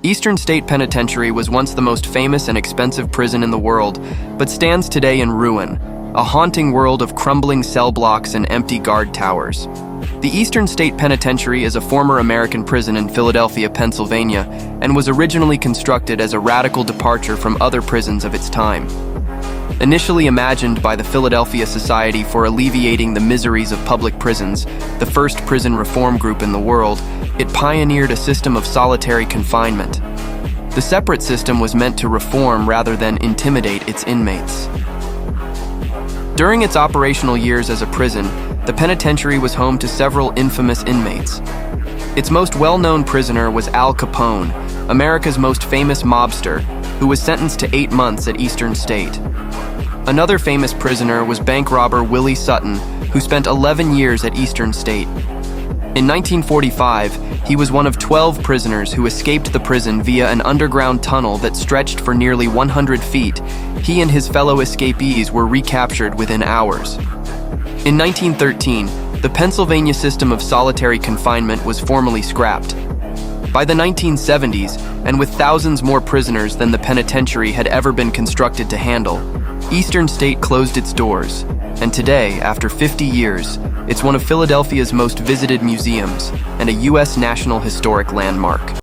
Eastern State Penitentiary was once the most famous and expensive prison in the world, but stands today in ruin, a haunting world of crumbling cell blocks and empty guard towers. The Eastern State Penitentiary is a former American prison in Philadelphia, Pennsylvania, and was originally constructed as a radical departure from other prisons of its time. Initially imagined by the Philadelphia Society for Alleviating the Miseries of Public Prisons, the first prison reform group in the world, it pioneered a system of solitary confinement. The separate system was meant to reform rather than intimidate its inmates. During its operational years as a prison, the penitentiary was home to several infamous inmates. Its most well-known prisoner was Al Capone, America's most famous mobster, who was sentenced to 8 months at Eastern State. Another famous prisoner was bank robber Willie Sutton, who spent 11 years at Eastern State. In 1945, he was one of 12 prisoners who escaped the prison via an underground tunnel that stretched for nearly 100 feet. He and his fellow escapees were recaptured within hours. In 1913, the Pennsylvania system of solitary confinement was formally scrapped. By the 1970s, and with thousands more prisoners than the penitentiary had ever been constructed to handle, Eastern State closed its doors, and today, after 50 years, it's one of Philadelphia's most visited museums and a U.S. National Historic Landmark.